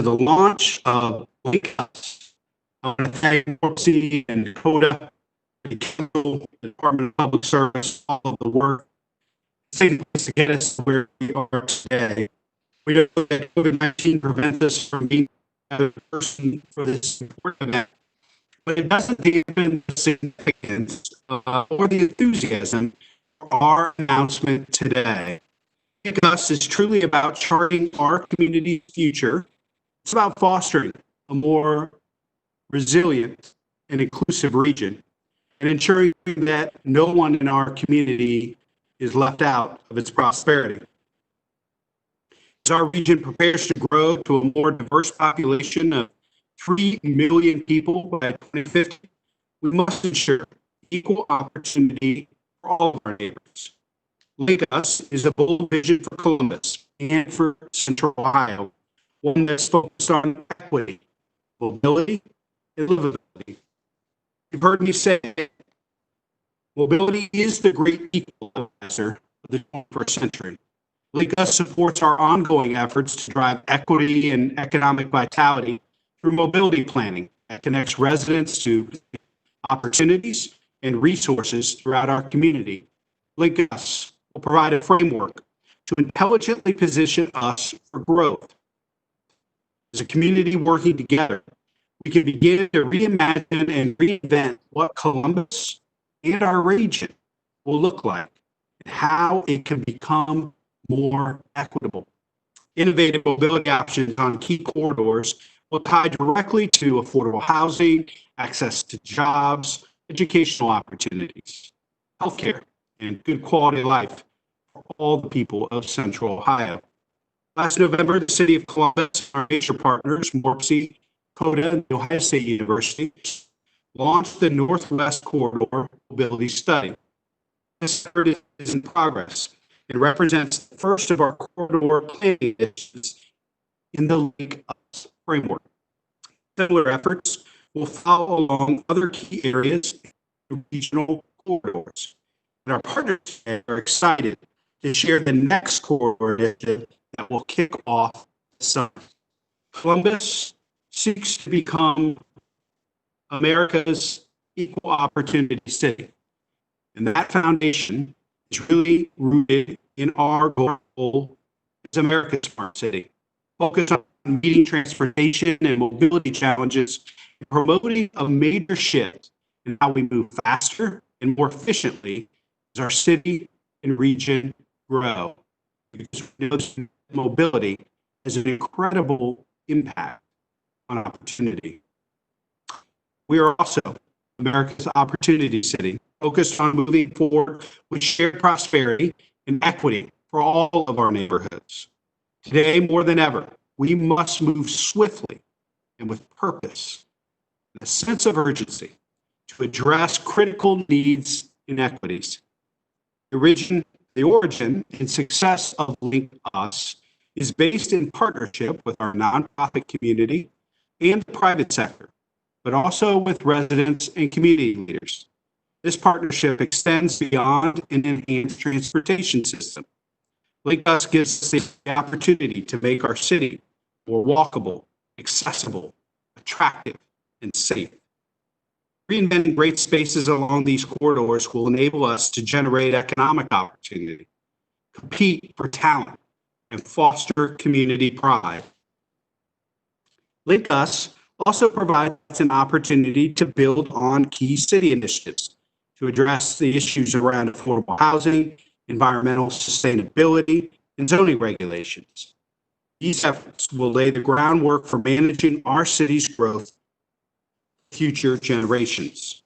the launch of LinkUS. I want to thank MORPC and Coda, the Department of Public Service, all of the work to get us where we are today. We know that COVID-19 prevents us from being a person for this important event, but it doesn't dampen the significance or the enthusiasm for our announcement today. LinkUS is truly about charting our community's future. It's about fostering a more resilient and inclusive region and ensuring that no one in our community is left out of its prosperity. As our region prepares to grow to a more diverse population of 3 million people by 2050, we must ensure equal opportunity for all of our neighbors. LinkUS is a bold vision for Columbus and for Central Ohio, one that's focused on equity, mobility, and livability. You've heard me say mobility is the great equalizer of the 21st century. LinkUS supports our ongoing efforts to drive equity and economic vitality through mobility planning that connects residents to opportunities and resources throughout our community. LinkUS will provide a framework to intelligently position us for growth. As a community working together, we can begin to reimagine and reinvent what Columbus and our region will look like and how it can become more equitable. Innovative mobility options on key corridors will tie directly to affordable housing, access to jobs, educational opportunities, healthcare, and good quality of life for all the people of Central Ohio. Last November, the City of Columbus, our major partners, MORPC, Coda, and The Ohio State University, launched the Northwest Corridor Mobility Study. This effort is in progress. It represents the first of our corridor planning initiatives in the LinkUS framework. Similar efforts will follow along other key areas and regional corridors. And our partners are excited to share the next corridor initiative that will kick off this summer. Columbus seeks to become America's equal opportunity city. And that foundation is really rooted in our goal as America's smart city, focused on meeting transportation and mobility challenges and promoting a major shift in how we move faster and more efficiently as our city and region grow. Because we know that mobility has an incredible impact on opportunity. We are also America's opportunity city, focused on moving forward with shared prosperity and equity for all of our neighborhoods. Today, more than ever, we must move swiftly and with purpose and a sense of urgency to address critical needs and equities. The origin and success of LinkUS is based in partnership with our nonprofit community and the private sector, but also with residents and community leaders. This partnership extends beyond an enhanced transportation system. LinkUS gives us the opportunity to make our city more walkable, accessible, attractive, and safe. Reinventing great spaces along these corridors will enable us to generate economic opportunity, compete for talent, and foster community pride. LinkUS also provides an opportunity to build on key city initiatives to address the issues around affordable housing, environmental sustainability, and zoning regulations. These efforts will lay the groundwork for managing our city's growth for future generations.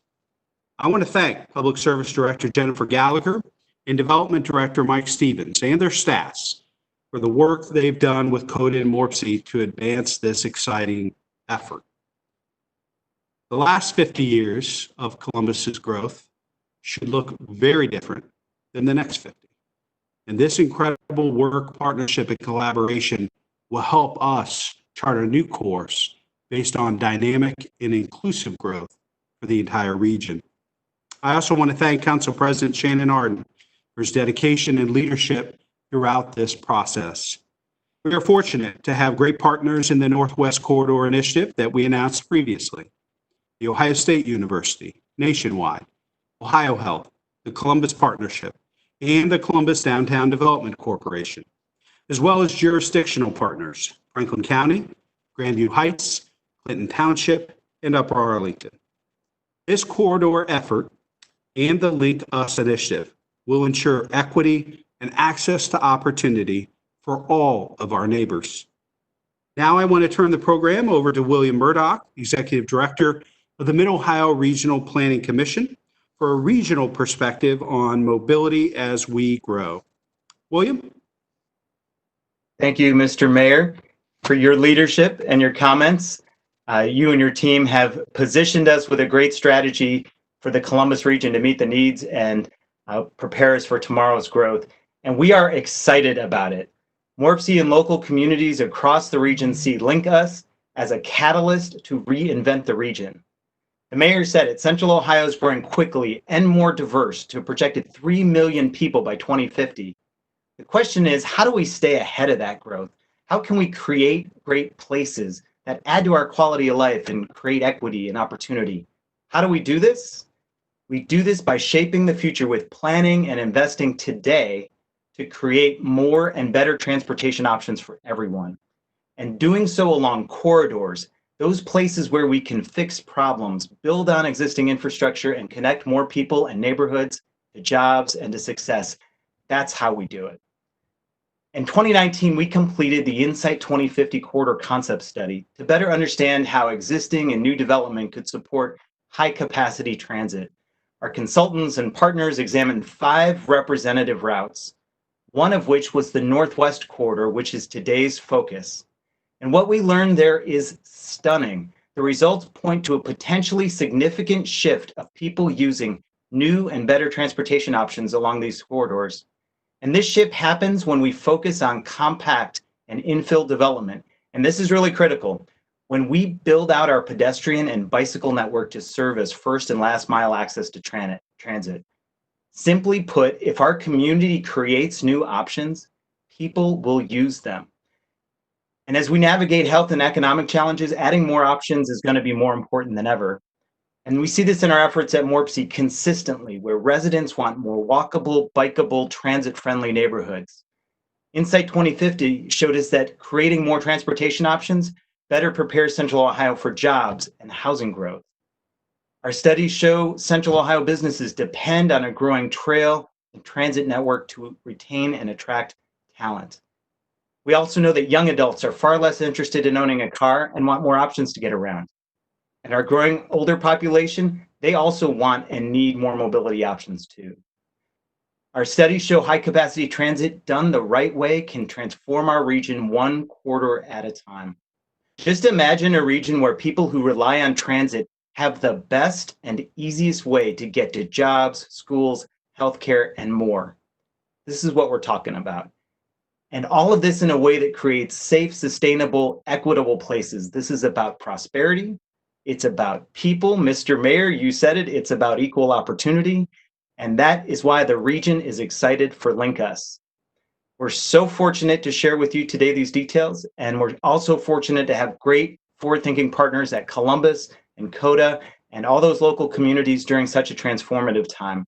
I want to thank Public Service Director Jennifer Gallagher and Development Director Mike Stevens and their staffs for the work they've done with Coda and MORPC to advance this exciting effort. The last 50 years of Columbus's growth should look very different than the next 50. And this incredible work, partnership, and collaboration will help us chart a new course based on dynamic and inclusive growth for the entire region. I also want to thank Council President Shannon Arden for his dedication and leadership throughout this process. We are fortunate to have great partners in the Northwest Corridor Initiative that we announced previously: the Ohio State University, Nationwide, Ohio Health, the Columbus Partnership, and the Columbus Downtown Development Corporation, as well as jurisdictional partners: Franklin County, Grandview Heights, Clinton Township, and Upper Arlington. This corridor effort and the LinkUS initiative will ensure equity and access to opportunity for all of our neighbors. Now I want to turn the program over to William Murdoch, Executive Director of the Mid-Ohio Regional Planning Commission, for a regional perspective on mobility as we grow. William? Thank you, Mr. Mayor, for your leadership and your comments. You and your team have positioned us with a great strategy for the Columbus region to meet the needs and prepare us for tomorrow's growth. And we are excited about it. MORPC and local communities across the region see LinkUS as a catalyst to reinvent the region. The mayor said it, Central Ohio is growing quickly and more diverse to a projected 3 million people by 2050. The question is, how do we stay ahead of that growth? How can we create great places that add to our quality of life and create equity and opportunity? How do we do this? We do this by shaping the future with planning and investing today to create more and better transportation options for everyone. And doing so along corridors, those places where we can fix problems, build on existing infrastructure, and connect more people and neighborhoods to jobs and to success. That's how we do it. In 2019, we completed the Insight 2050 Corridor Concept Study to better understand how existing and new development could support high-capacity transit. Our consultants and partners examined 5 representative routes, one of which was the Northwest Corridor, which is today's focus. And what we learned there is stunning. The results point to a potentially significant shift of people using new and better transportation options along these corridors. And this shift happens when we focus on compact and infill development. And this is really critical. When we build out our pedestrian and bicycle network to serve as first and last mile access to transit. Simply put, if our community creates new options, people will use them. And as we navigate health and economic challenges, adding more options is going to be more important than ever. And we see this in our efforts at MORPC consistently, where residents want more walkable, bikeable, transit-friendly neighborhoods. Insight 2050 showed us that creating more transportation options better prepares Central Ohio for jobs and housing growth. Our studies show Central Ohio businesses depend on a growing trail and transit network to retain and attract talent. We also know that young adults are far less interested in owning a car and want more options to get around. And our growing older population, they also want and need more mobility options too. Our studies show high-capacity transit done the right way can transform our region one corridor at a time. Just imagine a region where people who rely on transit have the best and easiest way to get to jobs, schools, healthcare, and more. This is what we're talking about. And all of this in a way that creates safe, sustainable, equitable places. This is about prosperity. It's about people. Mr. Mayor, you said it, it's about equal opportunity. And that is why the region is excited for LinkUS. We're so fortunate to share with you today these details. And we're also fortunate to have great forward-thinking partners at Columbus and Coda and all those local communities during such a transformative time.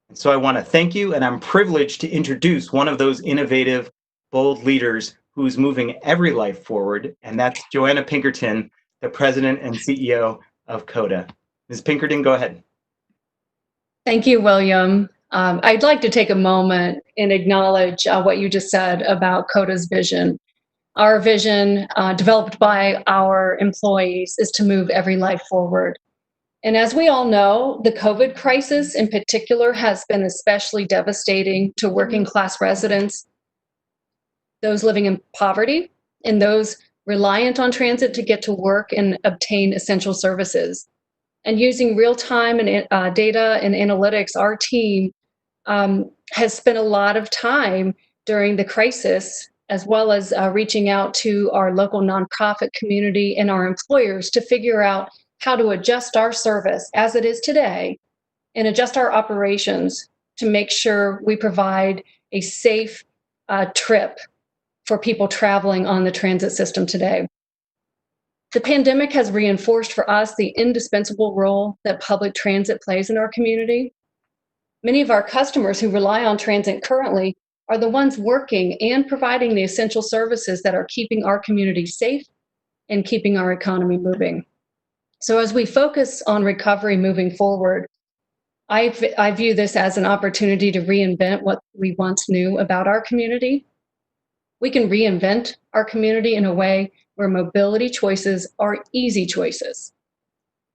And so I want to thank you, and I'm privileged to introduce one of those innovative, bold leaders who's moving every life forward, and that's Johanna Pinkerton, the President and CEO of Coda. Ms. Pinkerton, go ahead. Thank you, William. I'd like to take a moment and acknowledge what you just said about Coda's vision. Our vision, developed by our employees, is to move every life forward. And as we all know, the COVID crisis in particular has been especially devastating to working class residents, those living in poverty, and those reliant on transit to get to work and obtain essential services. And using real-time and data and analytics, our team has spent a lot of time during the crisis, as well as reaching out to our local nonprofit community and our employers to figure out how to adjust our service as it is today and adjust our operations to make sure we provide a safe trip for people traveling on the transit system today. The pandemic has reinforced for us the indispensable role that public transit plays in our community. Many of our customers who rely on transit currently are the ones working and providing the essential services that are keeping our community safe and keeping our economy moving. So as we focus on recovery moving forward, I view this as an opportunity to reinvent what we once knew about our community. We can reinvent our community in a way where mobility choices are easy choices,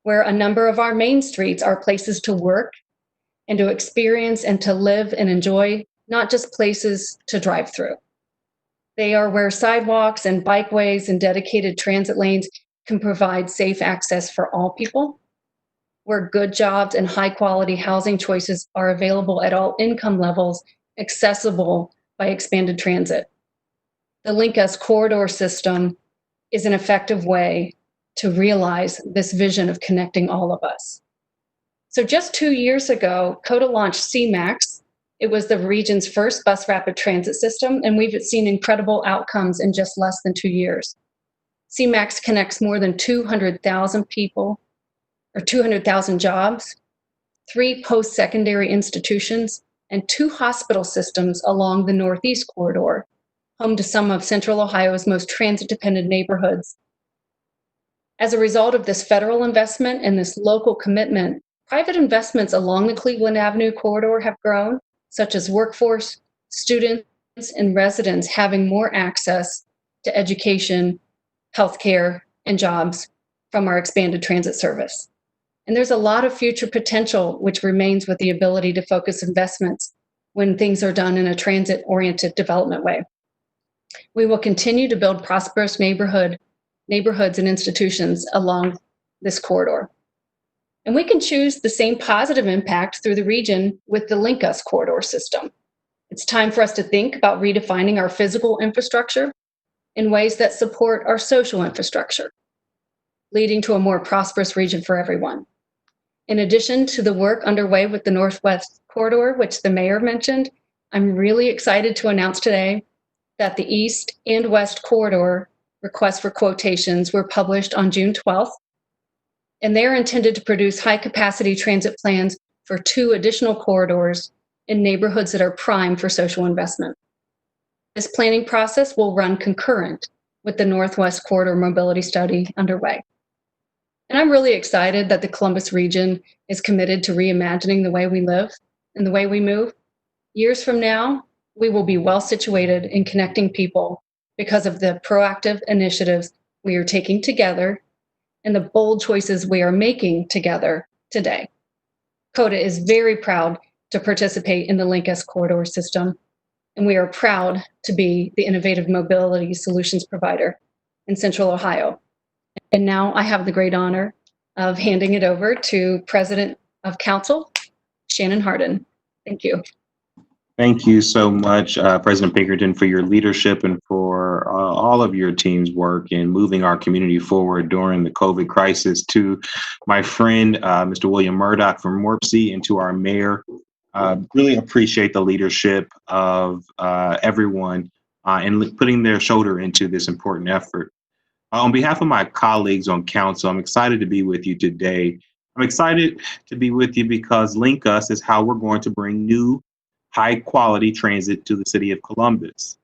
where a number of our main streets are places to work and to experience and to live and enjoy, not just places to drive through. They are where sidewalks and bikeways and dedicated transit lanes can provide safe access for all people, where good jobs and high quality housing choices are available at all income levels, accessible by expanded transit. The LinkUS corridor system is an effective way to realize this vision of connecting all of us. So just 2 years ago, Coda launched CMAX. It was the region's first bus rapid transit system, and we've seen incredible outcomes in just less than 2 years. CMAX connects more than 200,000 people, or 200,000 jobs, 3 post-secondary institutions, and 2 hospital systems along the Northeast Corridor, home to some of Central Ohio's most transit-dependent neighborhoods. As a result of this federal investment and this local commitment, private investments along the Cleveland Avenue corridor have grown, such as workforce, students, and residents having more access to education, healthcare, and jobs from our expanded transit service. And there's a lot of future potential which remains with the ability to focus investments when things are done in a transit-oriented development way. We will continue to build prosperous neighborhoods and institutions along this corridor. And we can choose the same positive impact through the region with the LinkUS corridor system. It's time for us to think about redefining our physical infrastructure in ways that support our social infrastructure, leading to a more prosperous region for everyone. In addition to the work underway with the Northwest Corridor, which the mayor mentioned, I'm really excited to announce today that the East and West Corridor requests for quotations were published on June 12th, and they're intended to produce high-capacity transit plans for 2 additional corridors in neighborhoods that are prime for social investment. This planning process will run concurrent with the Northwest Corridor mobility study underway. And I'm really excited that the Columbus region is committed to reimagining the way we live and the way we move. Years from now, we will be well situated in connecting people because of the proactive initiatives we are taking together and the bold choices we are making together today. Coda is very proud to participate in the LinkUS corridor system, and we are proud to be the innovative mobility solutions provider in Central Ohio. And now I have the great honor of handing it over to President of Council, Shannon Hardin. Thank you. Thank you so much, President Pinkerton, for your leadership and for all of your team's work in moving our community forward during the COVID crisis. To my friend, Mr. William Murdoch from MORPC, and to our mayor, really appreciate the leadership of everyone in putting their shoulder into this important effort. On behalf of my colleagues on council, I'm excited to be with you today. I'm excited to be with you because LinkUS is how we're going to bring new high quality transit to the city of Columbus.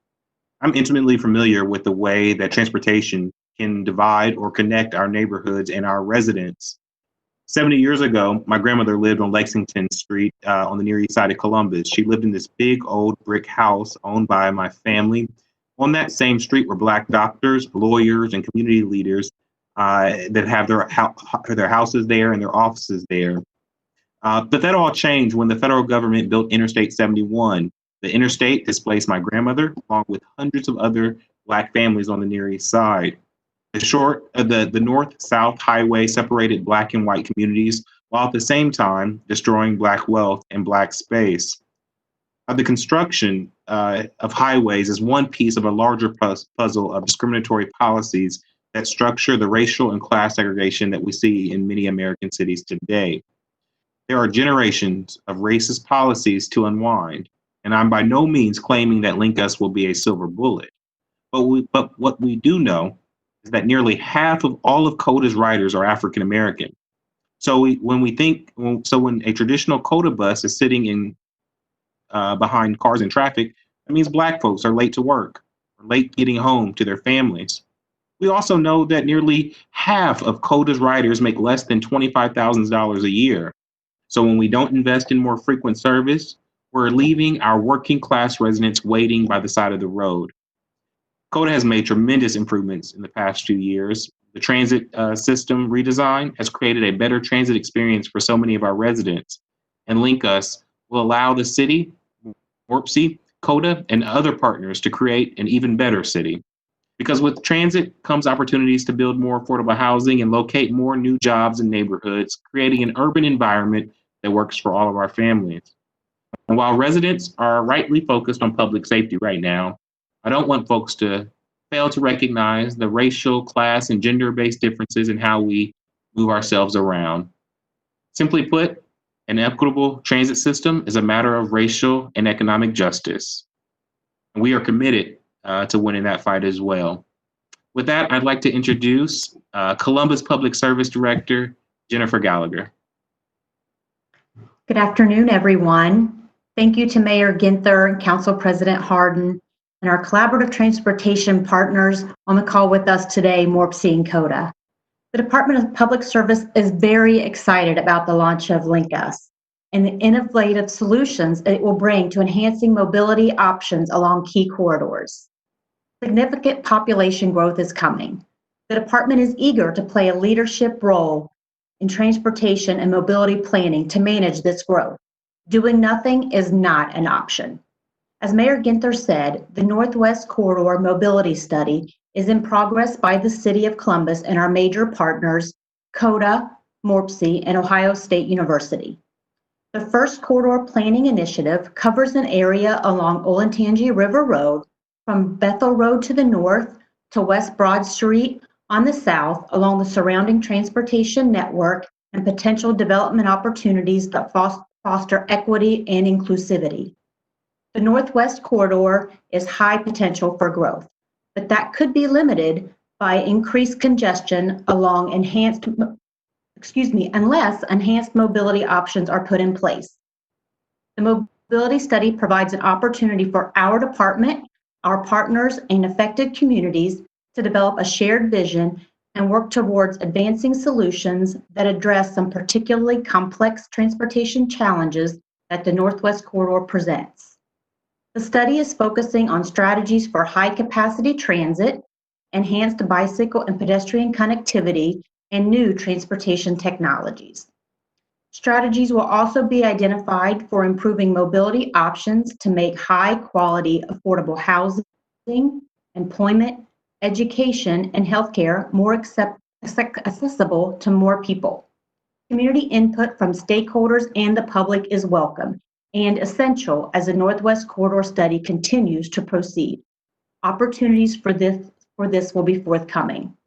I'm intimately familiar with the way that transportation can divide or connect our neighborhoods and our residents. 70 years ago, my grandmother lived on Lexington Street on the Near East Side of Columbus. She lived in this big old brick house owned by my family. On that same street were Black doctors, lawyers, and community leaders that have their houses there and their offices there. But that all changed when the federal government built Interstate 71. The interstate displaced my grandmother, along with hundreds of other Black families on the Near East Side. The north-south highway separated Black and white communities, while at the same time destroying Black wealth and Black space. The construction of highways is one piece of a larger puzzle of discriminatory policies that structure the racial and class segregation that we see in many American cities today. There are generations of racist policies to unwind, and I'm by no means claiming that LinkUS will be a silver bullet. But what we do know is that nearly half of all of CODA's riders are African American. So when a traditional CODA bus is sitting in behind cars in traffic, that means Black folks are late to work, or late getting home to their families. We also know that nearly half of CODA's riders make less than $25,000 a year. So when we don't invest in more frequent service, we're leaving our working class residents waiting by the side of the road. CODA has made tremendous improvements in the past few years. The transit system redesign has created a better transit experience for so many of our residents. And LinkUS will allow the city, MORPC, CODA, and other partners to create an even better city. Because with transit comes opportunities to build more affordable housing and locate more new jobs in neighborhoods, creating an urban environment that works for all of our families. And while residents are rightly focused on public safety right now, I don't want folks to fail to recognize the racial, class, and gender-based differences in how we move ourselves around. Simply put, an equitable transit system is a matter of racial and economic justice. And we are committed to winning that fight as well. With that, I'd like to introduce Columbus Public Service Director, Jennifer Gallagher. Good afternoon, everyone. Thank you to Mayor Ginther and Council President Harden and our collaborative transportation partners on the call with us today, MORPC and CODA. The Department of Public Service is very excited about the launch of LinkUS and the innovative solutions it will bring to enhancing mobility options along key corridors. Significant population growth is coming. The department is eager to play a leadership role in transportation and mobility planning to manage this growth. Doing nothing is not an option. As Mayor Ginther said, the Northwest Corridor Mobility Study is in progress by the City of Columbus and our major partners, CODA, MORPC, and Ohio State University. The first corridor planning initiative covers an area along Olentangy River Road from Bethel Road to the north to West Broad Street on the south along the surrounding transportation network and potential development opportunities that foster equity and inclusivity. The Northwest Corridor is high potential for growth, but that could be limited by increased congestion along unless enhanced mobility options are put in place. The mobility study provides an opportunity for our department, our partners, and affected communities to develop a shared vision and work towards advancing solutions that address some particularly complex transportation challenges that the Northwest Corridor presents. The study is focusing on strategies for high-capacity transit, enhanced bicycle and pedestrian connectivity, and new transportation technologies. Strategies will also be identified for improving mobility options to make high-quality, affordable housing, employment, education, and healthcare more accessible to more people. Community input from stakeholders and the public is welcome and essential as the Northwest Corridor study continues to proceed. Opportunities for this will be forthcoming.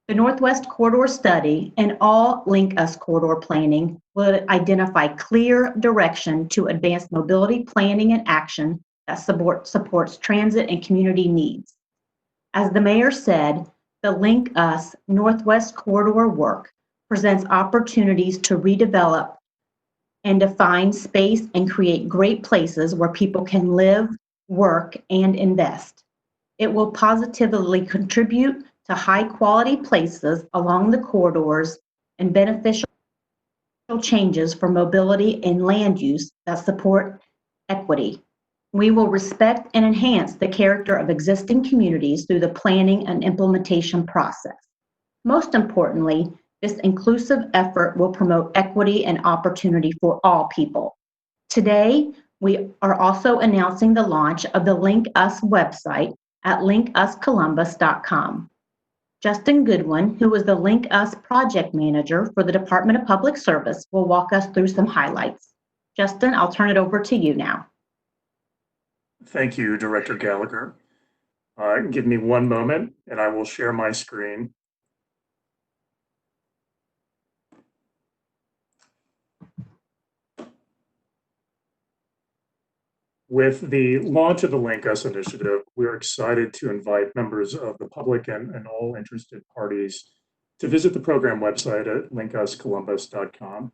The Northwest Corridor study and all LinkUS corridor planning will identify clear direction to advance mobility planning and action that supports transit and community needs. As the mayor said, the LinkUS Northwest Corridor work presents opportunities to redevelop and define space and create great places where people can live, work, and invest. It will positively contribute to high-quality places along the corridors and beneficial changes for mobility and land use that support equity. We will respect and enhance the character of existing communities through the planning and implementation process. Most importantly, this inclusive effort will promote equity and opportunity for all people. Today, we are also announcing the launch of the LinkUS website at linkuscolumbus.com. Justin Goodwin, who is the LinkUS project manager for the Department of Public Service, will walk us through some highlights. Justin, I'll turn it over to you now. Thank you, Director Gallagher. Give me one moment and I will share my screen. With the launch of the LinkUS initiative, we're excited to invite members of the public and all interested parties to visit the program website at linkuscolumbus.com.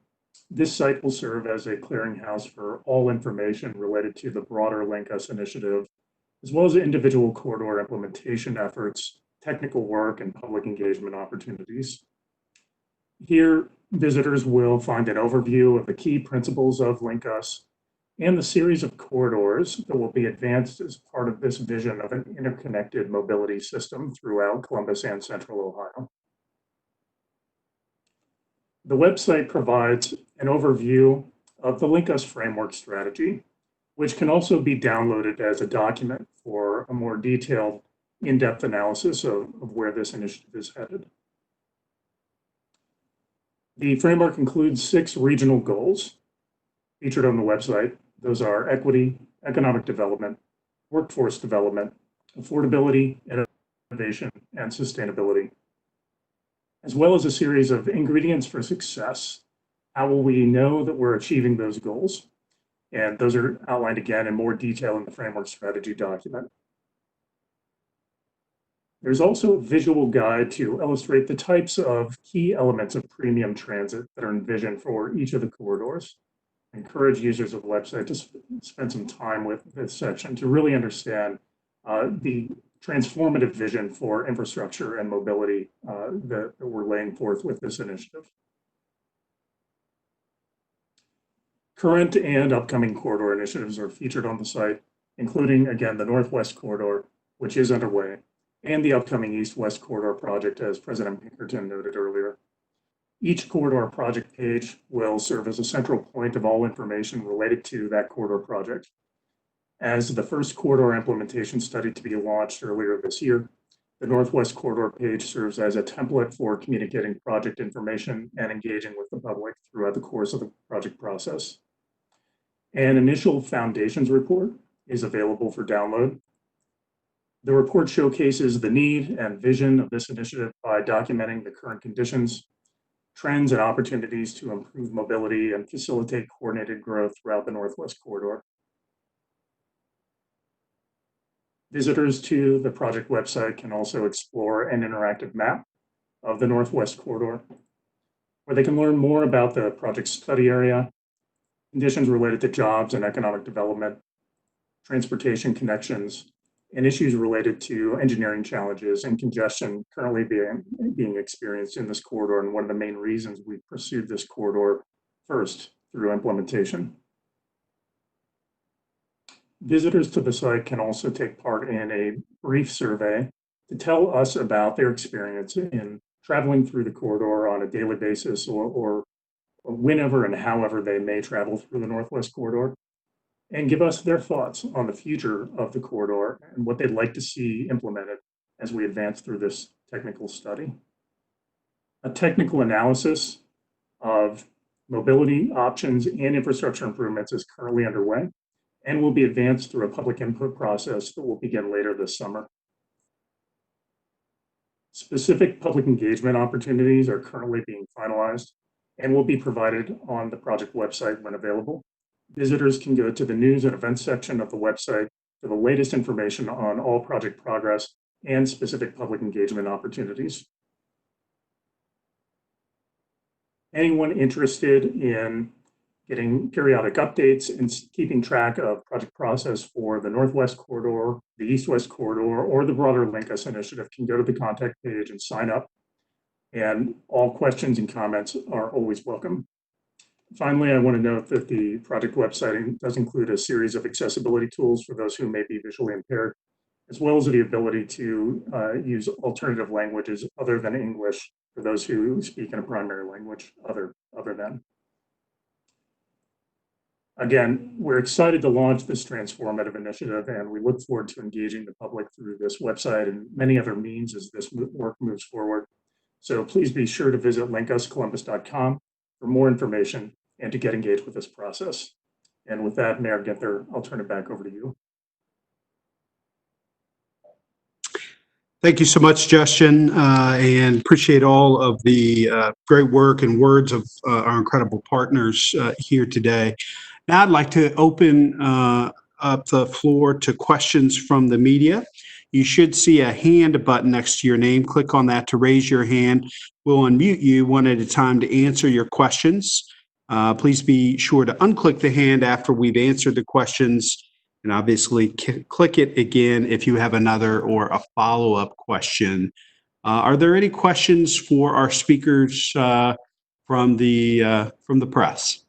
This site will serve as a clearinghouse for all information related to the broader LinkUS initiative, as well as individual corridor implementation efforts, technical work, and public engagement opportunities. Here, visitors will find an overview of the key principles of LinkUS and the series of corridors that will be advanced as part of this vision of an interconnected mobility system throughout Columbus and Central Ohio. The website provides an overview of the LinkUS framework strategy, which can also be downloaded as a document for a more detailed, in-depth analysis of where this initiative is headed. The framework includes 6 regional goals featured on the website. Those are equity, economic development, workforce development, affordability, innovation, and sustainability, as well as a series of ingredients for success. How will we know that we're achieving those goals? And those are outlined again in more detail in the framework strategy document. There's also a visual guide to illustrate the types of key elements of premium transit that are envisioned for each of the corridors. I encourage users of the website to spend some time with this section to really understand the transformative vision for infrastructure and mobility that we're laying forth with this initiative. Current and upcoming corridor initiatives are featured on the site, including, again, the Northwest Corridor, which is underway, and the upcoming East-West Corridor project, as President Pinkerton noted earlier. Each corridor project page will serve as a central point of all information related to that corridor project. As the first corridor implementation study to be launched earlier this year, the Northwest Corridor page serves as a template for communicating project information and engaging with the public throughout the course of the project process. An initial foundations report is available for download. The report showcases the need and vision of this initiative by documenting the current conditions, trends, and opportunities to improve mobility and facilitate coordinated growth throughout the Northwest Corridor. Visitors to the project website can also explore an interactive map of the Northwest Corridor, where they can learn more about the project study area, conditions related to jobs and economic development, transportation connections, and issues related to engineering challenges and congestion currently being experienced in this corridor, and one of the main reasons we pursued this corridor first through implementation. Visitors to the site can also take part in a brief survey to tell us about their experience in traveling through the corridor on a daily basis or whenever and however they may travel through the Northwest Corridor, and give us their thoughts on the future of the corridor and what they'd like to see implemented as we advance through this technical study. A technical analysis of mobility options and infrastructure improvements is currently underway and will be advanced through a public input process that will begin later this summer. Specific public engagement opportunities are currently being finalized and will be provided on the project website when available. Visitors can go to the news and events section of the website for the latest information on all project progress and specific public engagement opportunities. Anyone interested in getting periodic updates and keeping track of project process for the Northwest Corridor, the East-West Corridor, or the broader LinkUS initiative can go to the contact page and sign up. And all questions and comments are always welcome. Finally, I want to note that the project website does include a series of accessibility tools for those who may be visually impaired, as well as the ability to use alternative languages other than English for those who speak in a primary language other than. Again, we're excited to launch this transformative initiative, and we look forward to engaging the public through this website and many other means as this work moves forward. So please be sure to visit linkuscolumbus.com for more information and to get engaged with this process. And with that, Mayor Ginther, I'll turn it back over to you. Thank you so much, Justin, and appreciate all of the great work and words of our incredible partners here today. Now I'd like to open up the floor to questions from the media. You should see a hand button next to your name. Click on that to raise your hand. We'll unmute you one at a time to answer your questions. Please be sure to unclick the hand after we've answered the questions, and obviously click it again if you have another or a follow-up question. Are there any questions for our speakers from the press?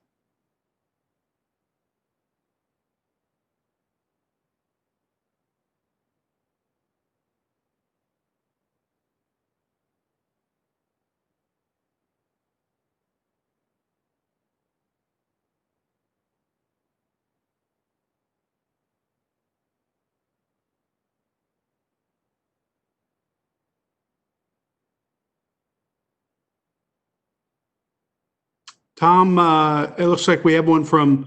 Tom, it looks like we have one from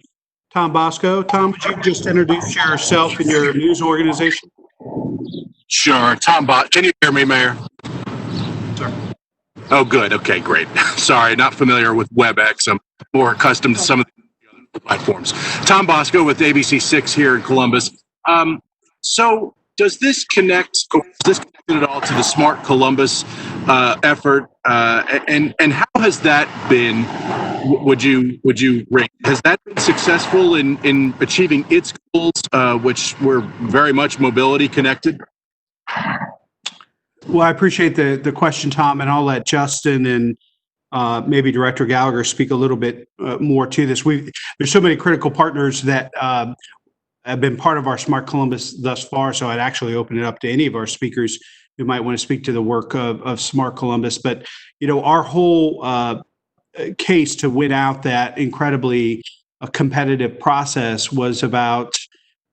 Tom Bosco. Tom, would you just introduce yourself and your news organization? Sure. Can you hear me, Mayor? Sure. Oh, good. Okay, great. Sorry, not familiar with WebEx. I'm more accustomed to some of the other platforms. Tom Bosco with ABC6 here in Columbus. So does this connect, or is this connected at all to the Smart Columbus effort? And how has that been, would you rate? Has that been successful in achieving its goals, which were very much mobility connected? Well, I appreciate the question, Tom, and I'll let Justin and maybe Director Gallagher speak a little bit more to this. There's so many critical partners that have been part of our Smart Columbus thus far, so I'd actually open it up to any of our speakers who might want to speak to the work of Smart Columbus. But, you know, our whole case to win out that incredibly competitive process was about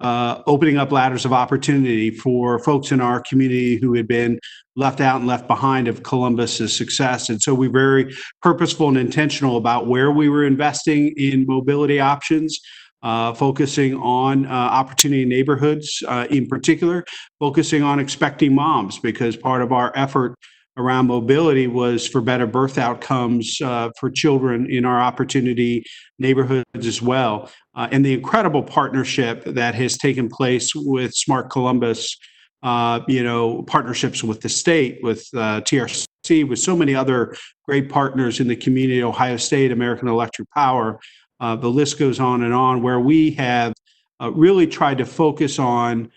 opening up ladders of opportunity for folks in our community who had been left out and left behind of Columbus's success. And so we're very purposeful and intentional about where we were investing in mobility options, focusing on opportunity neighborhoods in particular, focusing on expecting moms, because part of our effort around mobility was for better birth outcomes for children in our opportunity neighborhoods as well. And the incredible partnership that has taken place with Smart Columbus, partnerships with the state, with TRC, with so many other great partners in the community, Ohio State, American Electric Power, the list goes on, where we have really tried to focus on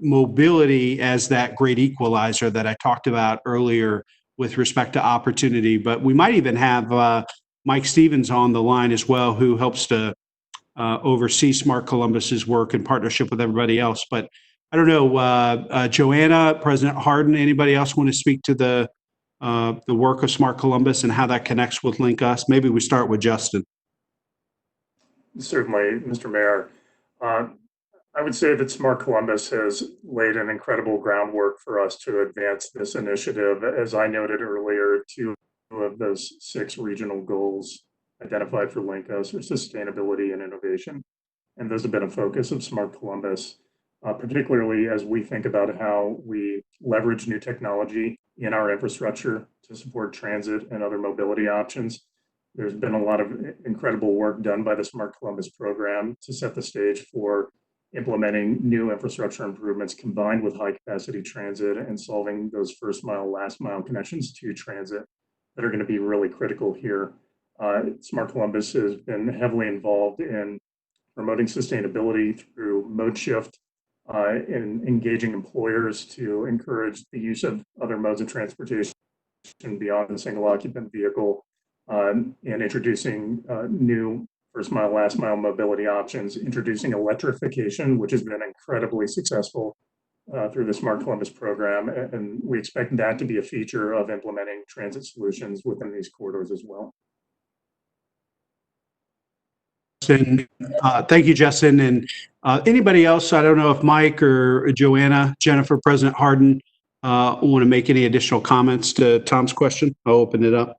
mobility as that great equalizer that I talked about earlier with respect to opportunity. But we might even have Mike Stevens on the line as well, who helps to oversee Smart Columbus's work in partnership with everybody else. But I don't know, Johanna, President Hardin, anybody else want to speak to the work of Smart Columbus and how that connects with LinkUS? Maybe we start with Justin. Certainly, Mr. Mayor. I would say that Smart Columbus has laid an incredible groundwork for us to advance this initiative. As I noted earlier, 2 of those 6 regional goals identified for LinkUS are sustainability and innovation. And those have been a focus of Smart Columbus, particularly as we think about how we leverage new technology in our infrastructure to support transit and other mobility options. There's been a lot of incredible work done by the Smart Columbus program to set the stage for implementing new infrastructure improvements combined with high capacity transit and solving those first mile, last mile connections to transit that are going to be really critical here. Smart Columbus has been heavily involved in promoting sustainability through mode shift and engaging employers to encourage the use of other modes of transportation beyond the single occupant vehicle, and introducing new first mile, last mile mobility options, introducing electrification, which has been incredibly successful through the Smart Columbus program. And we expect that to be a feature of implementing transit solutions within these corridors as well. Thank you, Justin. And anybody else, I don't know if Mike or Johanna, Jennifer, President Hardin, want to make any additional comments to Tom's question. I'll open it up.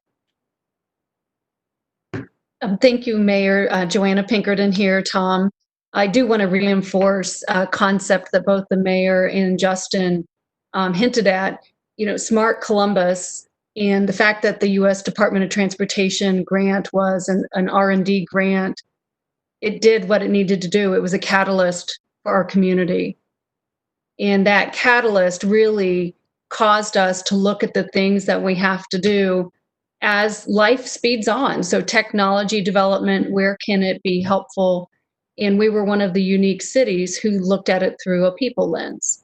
Thank you, Mayor. Johanna Pinkerton here, Tom. I do want to reinforce a concept that both the mayor and Justin hinted at, Smart Columbus, and the fact that the U.S. Department of Transportation grant was an R&D grant it did what it needed to do. It was a catalyst for our community. And that catalyst really caused us to look at the things that we have to do as life speeds on. So technology development, where can it be helpful? And we were one of the unique cities who looked at it through a people lens.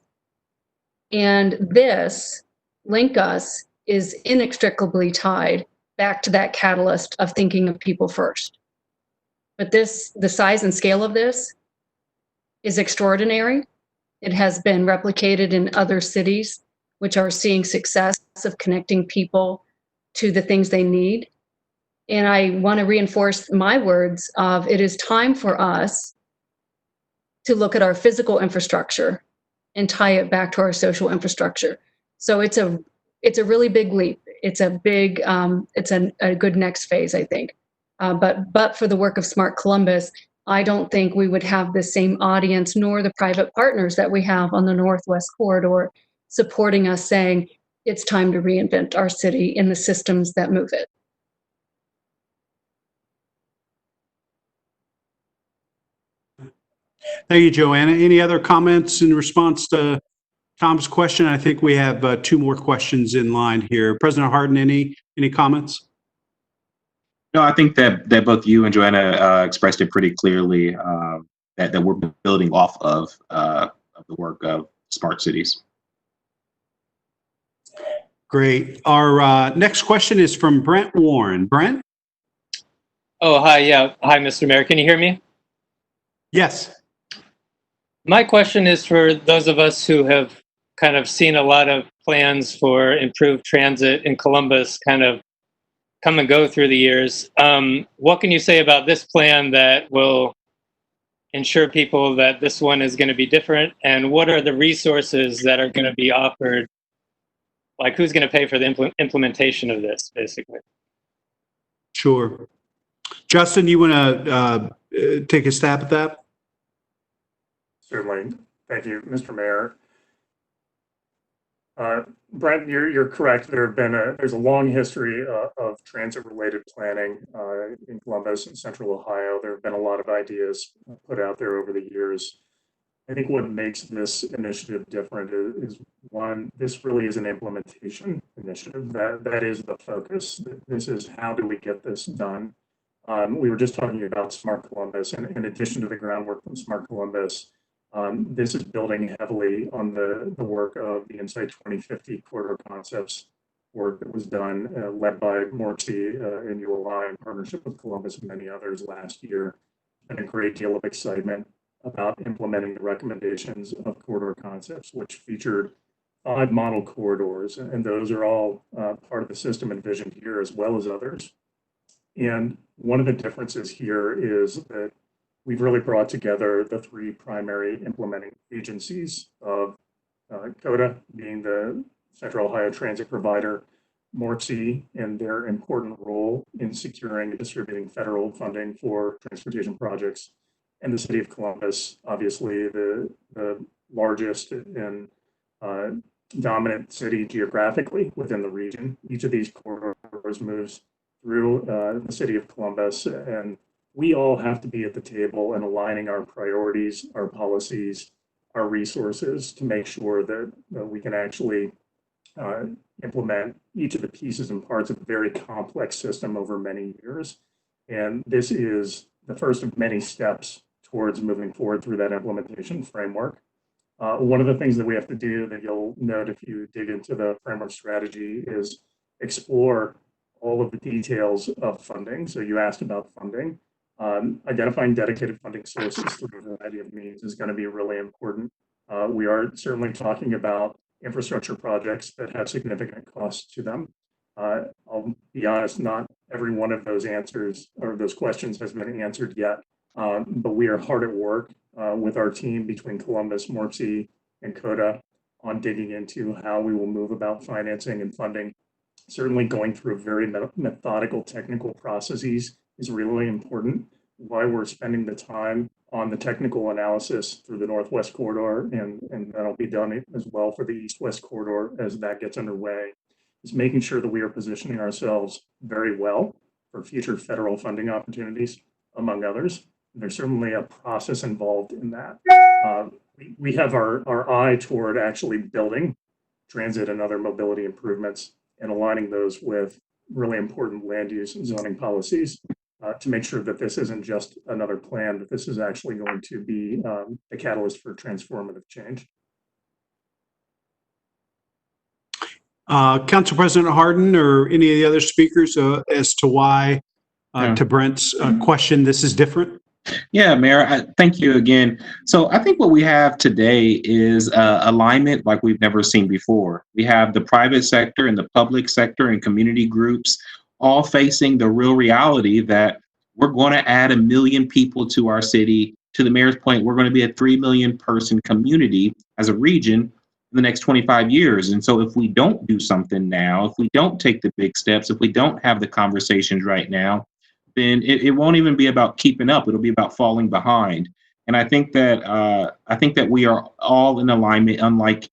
And this, LinkUS, is inextricably tied back to that catalyst of thinking of people first. But this, the size and scale of this is extraordinary. It has been replicated in other cities, which are seeing success of connecting people to the things they need. And I want to reinforce my words of it is time for us to look at our physical infrastructure and tie it back to our social infrastructure. So it's a really big leap. It's a big, it's a good next phase, I think. But for the work of Smart Columbus, I don't think we would have the same audience nor the private partners that we have on the Northwest Corridor supporting us saying it's time to reinvent our city in the systems that move it. Thank you, Johanna. Any other comments in response to Tom's question? I think we have two more questions in line here. President Harden, any comments? No, I think that both you and Johanna expressed it pretty clearly, that we're building off of the work of smart cities. Great. Our next question is from Brent Warren. Brent? Oh, hi. Yeah. Hi, Mr. Mayor. Can you hear me? Yes. My question is for those of us who have kind of seen a lot of plans for improved transit in Columbus kind of come and go through the years. What can you say about this plan that will ensure people that this one is going to be different? And what are the resources that are going to be offered? Like, who's going to pay for the implementation of this, basically? Sure. Justin, you want to take a stab at that? Certainly. Thank you, Mr. Mayor. Brent, you're correct. There's a long history of transit-related planning in Columbus and Central Ohio. There have been a lot of ideas put out there over the years. I think what makes this initiative different is one, this really is an implementation initiative. That is the focus. This is how do we get this done? We were just talking about Smart Columbus, and in addition to the groundwork from Smart Columbus, this is building heavily on the work of the Insight 2050 corridor concepts work that was done, led by MORPC and ULI in partnership with Columbus and many others last year, and a great deal of excitement about implementing the recommendations of corridor concepts, which featured 5 model corridors, and those are all part of the system envisioned here as well as others. And one of the differences here is that we've really brought together the 3 primary implementing agencies of COTA being the Central Ohio transit provider, MORPC and their important role in securing and distributing federal funding for transportation projects, and the city of Columbus, obviously the largest and dominant city geographically within the region. Each of these corridors moves through the city of Columbus, and we all have to be at the table and aligning our priorities, our policies, our resources to make sure that we can actually implement each of the pieces and parts of a very complex system over many years. And this is the first of many steps towards moving forward through that implementation framework. One of the things that we have to do that you'll note if you dig into the framework strategy is explore all of the details of funding. So you asked about funding. Identifying dedicated funding sources through a variety of means is going to be really important. We are certainly talking about infrastructure projects that have significant costs to them. I'll be honest, not every one of those answers or those questions has been answered yet, but we are hard at work with our team between Columbus, MORPC, and CODA on digging into how we will move about financing and funding. Certainly going through very methodical technical processes is really important. Why we're spending the time on the technical analysis through the Northwest Corridor, and that'll be done as well for the East-West Corridor as that gets underway, is making sure that we are positioning ourselves very well for future federal funding opportunities, among others. There's certainly a process involved in that. We have our eye toward actually building transit and other mobility improvements and aligning those with really important land use and zoning policies to make sure that this isn't just another plan, that this is actually going to be a catalyst for transformative change. Council President Harden or any of the other speakers as to why, to Brent's question, this is different? Yeah, Mayor, thank you again. So I think what we have today is alignment like we've never seen before. We have the private sector and the public sector and community groups all facing the real reality that we're going to add 1 million people to our city. To the mayor's point, we're going to be a 3 million person community as a region in the next 25 years. And so if we don't do something now, if we don't take the big steps, if we don't have the conversations right now, then it won't even be about keeping up. It'll be about falling behind. And I think that we are all in alignment, unlike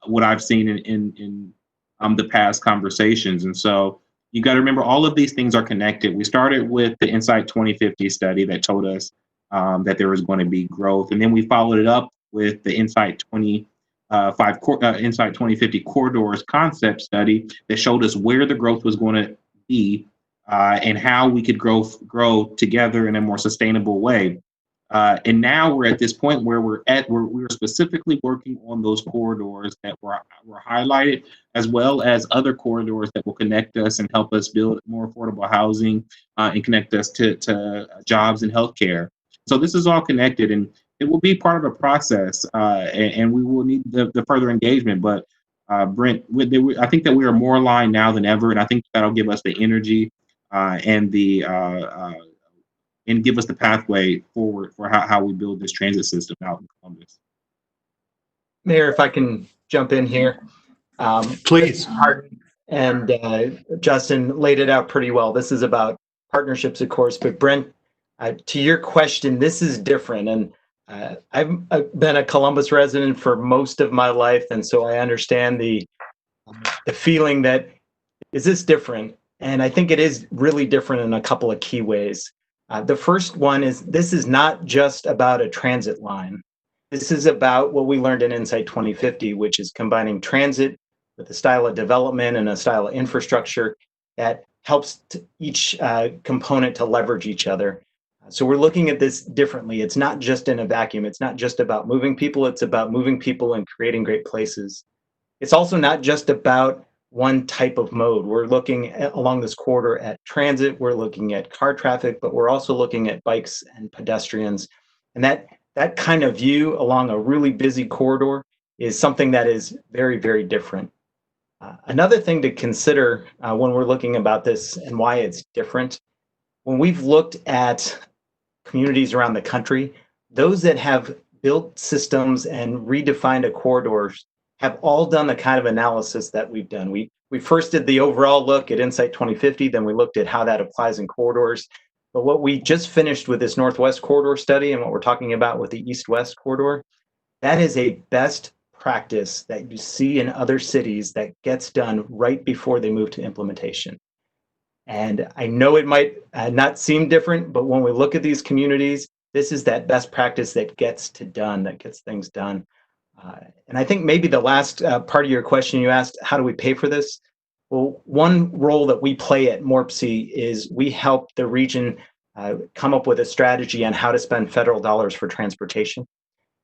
what I've seen in the past conversations. And so you got to remember, all of these things are connected. We started with the Insight 2050 study that told us that there was going to be growth, and then we followed it up with the Insight 2050 corridors concept study that showed us where the growth was going to be. And how we could grow together in a more sustainable way. And now we're at this point where we're specifically working on those corridors that were highlighted, as well as other corridors that will connect us and help us build more affordable housing and connect us to jobs and healthcare. So this is all connected, and it will be part of a process, and we will need the further engagement. But Brent, I think that we are more aligned now than ever, and I think that'll give us the energy and give us the pathway forward for how we build this transit system out in Columbus. Mayor, if I can jump in here. Please. And Justin laid it out pretty well. This is about partnerships, of course, but Brent, to your question, this is different. And I've been a Columbus resident for most of my life, and so I understand the feeling that, is this different? And I think it is really different in a couple of key ways. The first one is, this is not just about a transit line. This is about what we learned in Insight 2050, which is combining transit with a style of development and a style of infrastructure that helps each component to leverage each other. So we're looking at this differently. It's not just in a vacuum. It's not just about moving people. It's about moving people and creating great places. It's also not just about one type of mode. We're looking along this corridor at transit, we're looking at car traffic, but we're also looking at bikes and pedestrians. And that kind of view along a really busy corridor is something that is very, very different. Another thing to consider when we're looking about this and why it's different, when we've looked at communities around the country, those that have built systems and redefined a corridor have all done the kind of analysis that we've done. We first did the overall look at Insight 2050, then we looked at how that applies in corridors. But what we just finished with this Northwest Corridor study and what we're talking about with the East-West Corridor, that is a best practice that you see in other cities that gets done right before they move to implementation. And I know it might not seem different, but when we look at these communities, this is that best practice that gets things done. And I think maybe the last part of your question, you asked, how do we pay for this? Well, one role that we play at MORPC is we help the region come up with a strategy on how to spend federal dollars for transportation.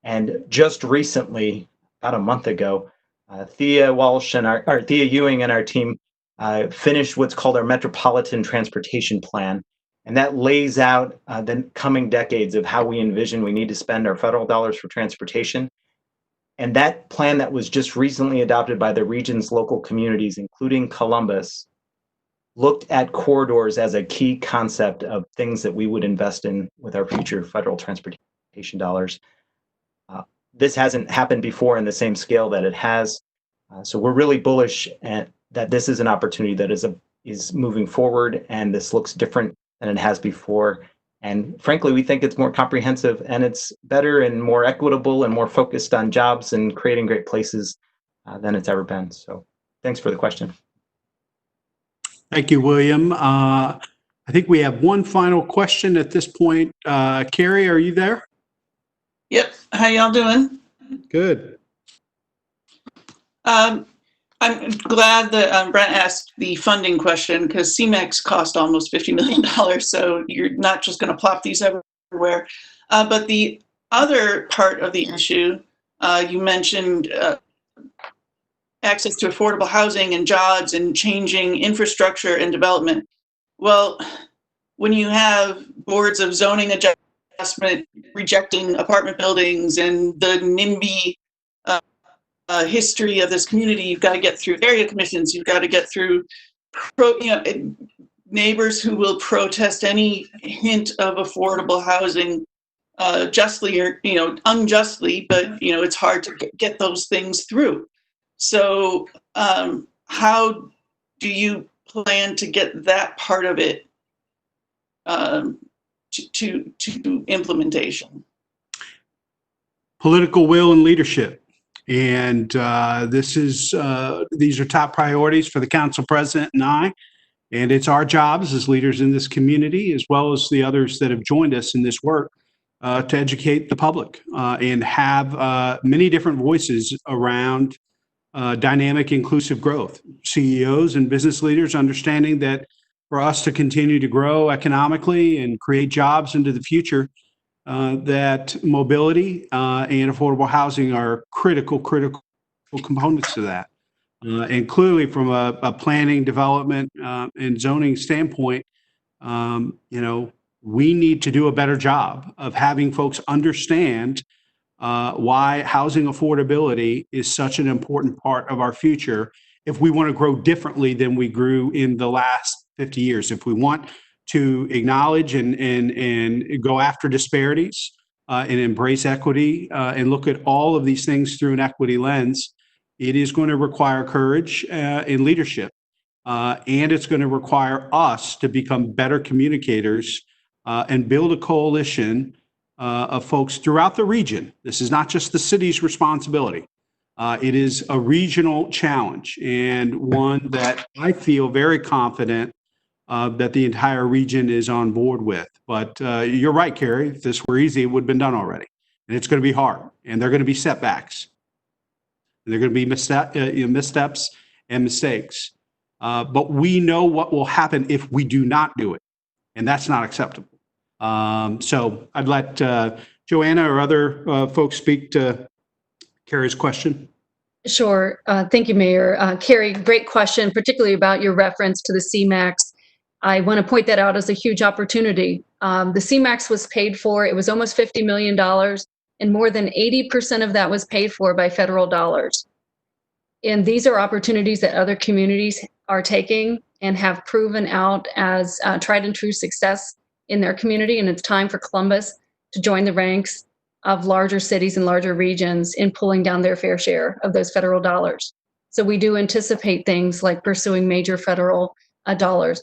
And just recently, about a month ago, Thea Ewing and our team finished what's called our Metropolitan Transportation Plan. And that lays out the coming decades of how we envision we need to spend our federal dollars for transportation. And that plan that was just recently adopted by the region's local communities, including Columbus, looked at corridors as a key concept of things that we would invest in with our future federal transportation dollars. This hasn't happened before in the same scale that it has. So we're really bullish that this is an opportunity that is moving forward, and this looks different than it has before. And frankly, we think it's more comprehensive, and it's better and more equitable and more focused on jobs and creating great places than it's ever been. So thanks for the question. Thank you, William. I think we have one final question at this point. Carrie, are you there? Yep. How y'all doing? Good. I'm glad that Brent asked the funding question, because CMAX cost almost $50 million. So you're not just going to plop these everywhere. But the other part of the issue, you mentioned access to affordable housing and jobs and changing infrastructure and development. Well, when you have boards of zoning adjustment rejecting apartment buildings and the NIMBY history of this community, you've got to get through area commissions, you've got to get through neighbors who will protest any hint of affordable housing, justly or unjustly, but it's hard to get those things through. So how do you plan to get that part of it to implementation? Political will and leadership. And these are top priorities for the council president and I. And it's our jobs as leaders in this community, as well as the others that have joined us in this work, to educate the public and have many different voices around dynamic, inclusive growth. CEOs and business leaders understanding that for us to continue to grow economically and create jobs into the future, that mobility and affordable housing are critical components to that. And clearly from a planning, development, and zoning standpoint, we need to do a better job of having folks understand why housing affordability is such an important part of our future if we want to grow differently than we grew in the last 50 years. If we want to acknowledge and go after disparities and embrace equity and look at all of these things through an equity lens, it is going to require courage and leadership. And it's going to require us to become better communicators and build a coalition of folks throughout the region. This is not just the city's responsibility. It is a regional challenge, and one that I feel very confident that the entire region is on board with. But you're right, Carrie. If this were easy, it would have been done already. And it's going to be hard, and there are going to be setbacks. And there are going to be missteps and mistakes. But we know what will happen if we do not do it, and that's not acceptable. So I'd let Johanna or other folks speak to Carrie's question. Sure. Thank you, Mayor. Carrie, great question, particularly about your reference to the CMAX. I want to point that out as a huge opportunity. The CMAX was paid for, it was almost $50 million, and more than 80% of that was paid for by federal dollars. And these are opportunities that other communities are taking and have proven out as tried and true success in their community. And it's time for Columbus to join the ranks of larger cities and larger regions in pulling down their fair share of those federal dollars. So we do anticipate things like pursuing major federal dollars.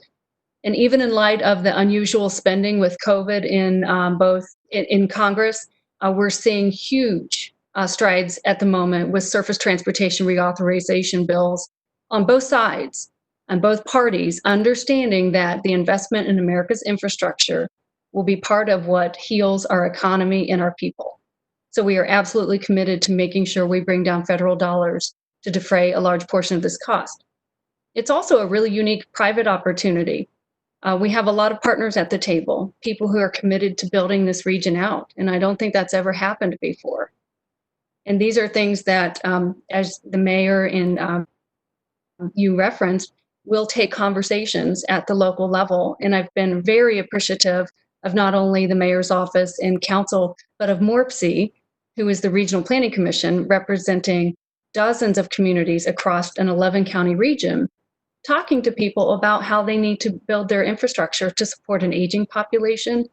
And even in light of the unusual spending with COVID in Congress, we're seeing huge strides at the moment with surface transportation reauthorization bills on both sides, on both parties, understanding that the investment in America's infrastructure will be part of what heals our economy and our people. So we are absolutely committed to making sure we bring down federal dollars to defray a large portion of this cost. It's also a really unique private opportunity. We have a lot of partners at the table, people who are committed to building this region out, and I don't think that's ever happened before. And these are things that, as the mayor and you referenced, will take conversations at the local level. And I've been very appreciative of not only the mayor's office and council, but of MORPC, who is the Regional Planning Commission representing dozens of communities across an 11-county region, talking to people about how they need to build their infrastructure to support an aging population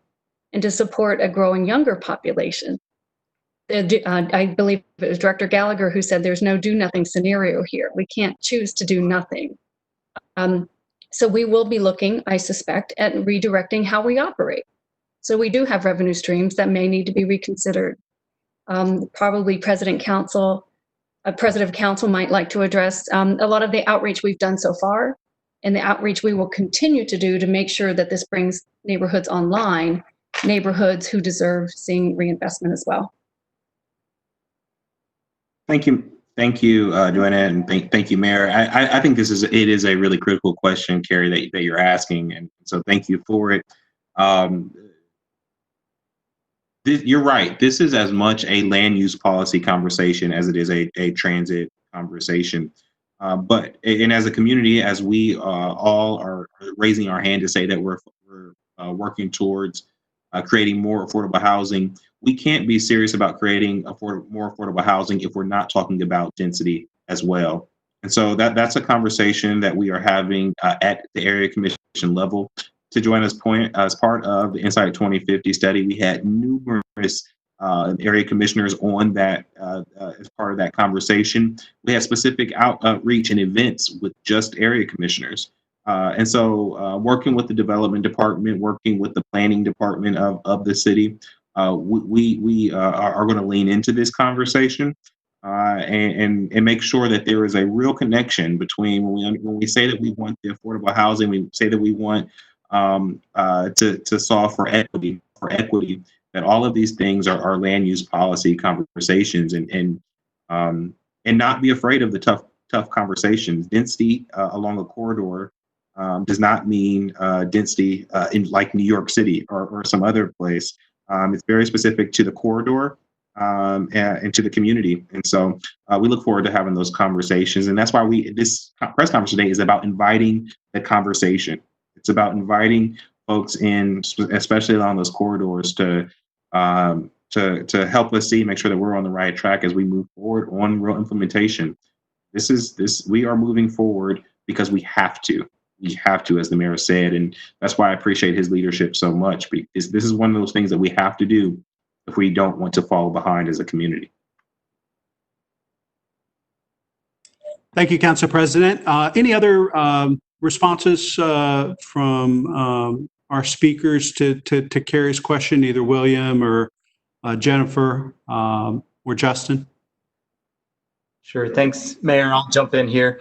and to support a growing younger population. I believe it was Director Gallagher who said there's no do-nothing scenario here. We can't choose to do nothing. So we will be looking, I suspect, at redirecting how we operate. So we do have revenue streams that may need to be reconsidered. Probably President of Council might like to address a lot of the outreach we've done so far and the outreach we will continue to do to make sure that this brings neighborhoods online, neighborhoods who deserve seeing reinvestment as well. Thank you. Thank you, Johanna, and thank you, Mayor. I think it is a really critical question, Carrie, that you're asking, and so thank you for it. You're right. This is as much a land use policy conversation as it is a transit conversation. But as a community, as we all are raising our hand to say that we're working towards creating more affordable housing, we can't be serious about creating more affordable housing if we're not talking about density as well. And so that's a conversation that we are having at the area commission level. To Joanna's point, as part of the Insight 2050 study, we had numerous area commissioners on that as part of that conversation. We had specific outreach and events with just area commissioners. And so working with the development department, working with the planning department of the city, we are going to lean into this conversation and make sure that there is a real connection between when we say that we want the affordable housing, we say that we want to solve for equity, that all of these things are land use policy conversations, and not be afraid of the tough conversations. Density along a corridor does not mean density in like New York City or some other place. It's very specific to the corridor and to the community. And so we look forward to having those conversations. And that's why this press conference today is about inviting the conversation. It's about inviting folks in, especially along those corridors, to help us make sure that we're on the right track as we move forward on real implementation. We are moving forward because we have to. We have to, as the mayor said, and that's why I appreciate his leadership so much, because this is one of those things that we have to do if we don't want to fall behind as a community. Thank you, Council President. Any other responses from our speakers to Carrie's question, either William or Jennifer or Justin? Sure. Thanks, Mayor. I'll jump in here.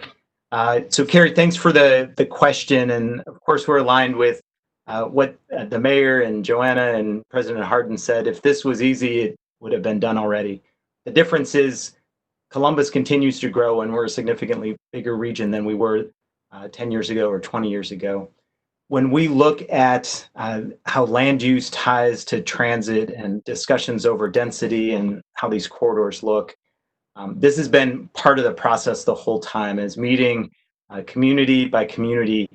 So Carrie, thanks for the question. And of course, we're aligned with what the mayor and Johanna and President Hardin said. If this was easy, it would have been done already. The difference is Columbus continues to grow, and we're a significantly bigger region than we were 10 years ago or 20 years ago. When we look at how land use ties to transit and discussions over density and how these corridors look, this has been part of the process the whole time. As meeting community by community,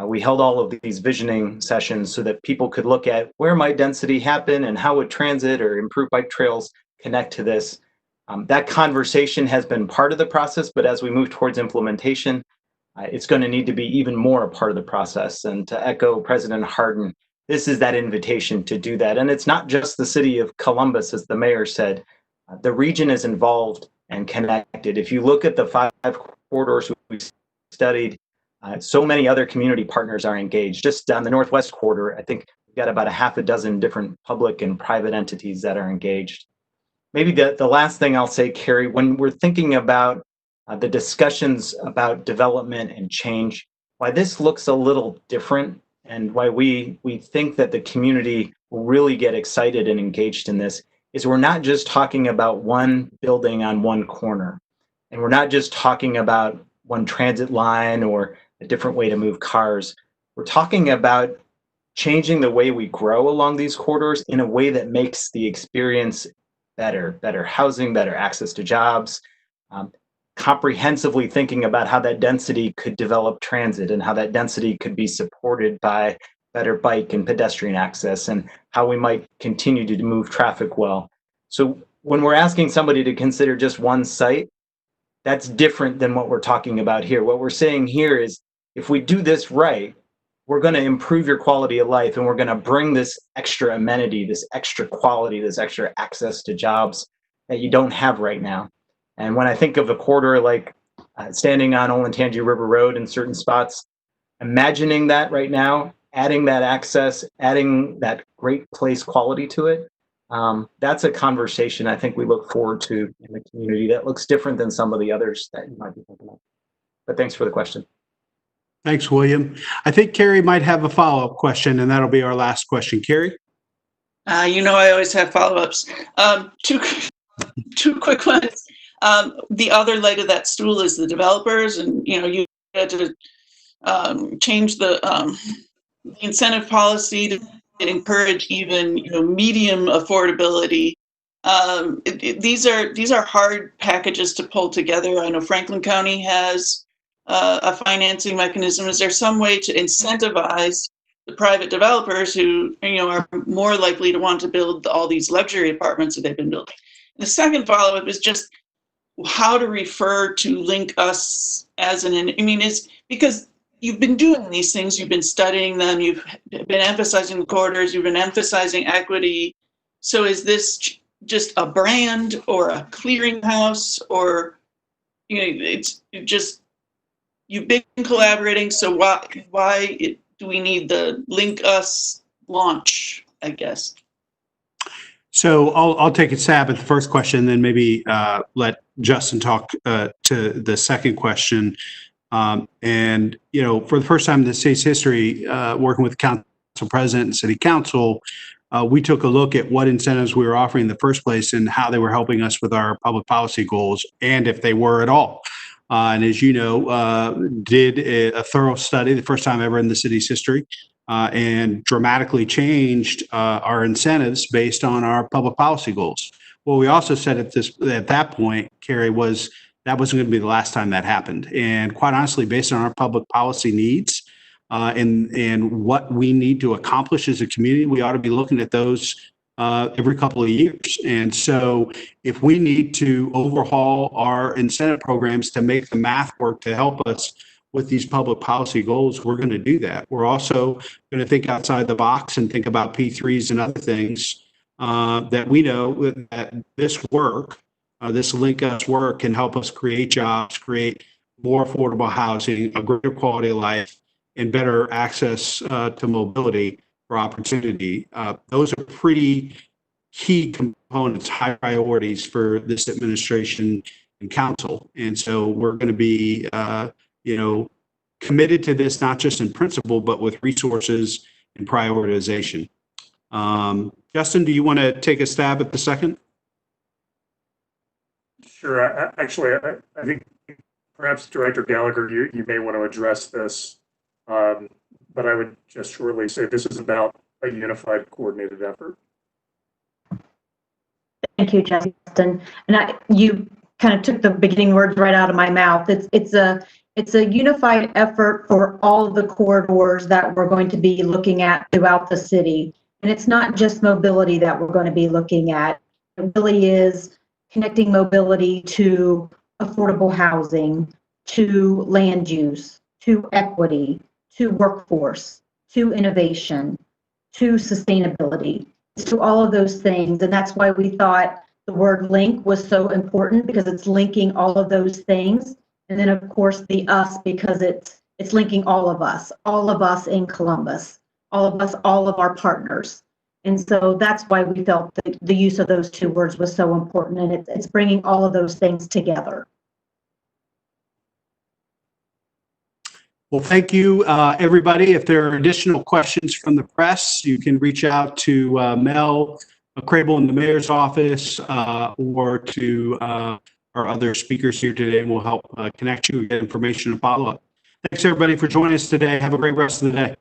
we held all of these visioning sessions so that people could look at where might density happen and how would transit or improved bike trails connect to this. That conversation has been part of the process, but as we move towards implementation, it's going to need to be even more a part of the process. And to echo President Hardin, this is that invitation to do that. And it's not just the city of Columbus, as the mayor said. The region is involved and connected. If you look at the 5 corridors we studied, so many other community partners are engaged. Just down the Northwest corridor, I think we've got about a half a dozen different public and private entities that are engaged. Maybe the last thing I'll say, Carrie, when we're thinking about the discussions about development and change, why this looks a little different and why we think that the community will really get excited and engaged in this is we're not just talking about one building on one corner, and we're not just talking about one transit line or a different way to move cars. We're talking about changing the way we grow along these corridors in a way that makes the experience better housing, better access to jobs, comprehensively thinking about how that density could develop transit and how that density could be supported by better bike and pedestrian access, and how we might continue to move traffic well. So when we're asking somebody to consider just one site, that's different than what we're talking about here. What we're saying here is, if we do this right, we're going to improve your quality of life, and we're going to bring this extra amenity, this extra quality, this extra access to jobs that you don't have right now. And when I think of a corridor like standing on Olentangy River Road in certain spots, imagining that right now, adding that access, adding that great place quality to it, that's a conversation I think we look forward to in the community that looks different than some of the others that you might be thinking of. But thanks for the question. Thanks, William. I think Carrie might have a follow-up question, and that'll be our last question. Carrie? You know, I always have follow-ups. Two quick ones. The other leg of that stool is the developers, and you know, you had to change the incentive policy to encourage even medium affordability. These are hard packages to pull together. I know Franklin County has a financing mechanism. Is there some way to incentivize the private developers who are more likely to want to build all these luxury apartments that they've been building? The second follow-up is just how to refer to LinkUS as is because you've been doing these things, you've been studying them, you've been emphasizing the corridors, you've been emphasizing equity. So is this just a brand or a clearinghouse, or it's just you've been collaborating? So why do we need the LinkUS launch, I guess? So I'll take a stab at the first question, then maybe let Justin talk to the second question. And for the first time in the state's history, working with council president and city council, we took a look at what incentives we were offering in the first place and how they were helping us with our public policy goals, and if they were at all. And as you know, did a thorough study, the first time ever in the city's history, and dramatically changed our incentives based on our public policy goals. What we also said at that point, Carrie, was that wasn't going to be the last time that happened. And quite honestly, based on our public policy needs and what we need to accomplish as a community, we ought to be looking at those every couple of years. And so if we need to overhaul our incentive programs to make the math work to help us with these public policy goals, we're going to do that. We're also going to think outside the box and think about P3s and other things that we know that this work, this LinkUS work, can help us create jobs, create more affordable housing, a greater quality of life, and better access to mobility for opportunity. Those are pretty key components, high priorities for this administration and council. And so we're going to be committed to this, not just in principle, but with resources and prioritization. Justin, do you want to take a stab at the second? Sure. I think perhaps Director Gallagher, you may want to address this, but I would just shortly say this is about a unified, coordinated effort. Thank you, Justin. And you kind of took the beginning words right out of my mouth. It's a unified effort for all of the corridors that we're going to be looking at throughout the city. And it's not just mobility that we're going to be looking at. It really is connecting mobility to affordable housing, to land use, to equity, to workforce, to innovation, to sustainability, to all of those things. And that's why we thought the word link was so important, because it's linking all of those things. And then of course the us, because it's linking all of us in Columbus, all of us, all of our partners. And so that's why we felt that the use of those two words was so important, and it's bringing all of those things together. Well, thank you, everybody. If there are additional questions from the press, you can reach out to Mel Crable in the mayor's office or to our other speakers here today, and we'll help connect you, get information and follow up. Thanks, everybody, for joining us today. Have a great rest of the day.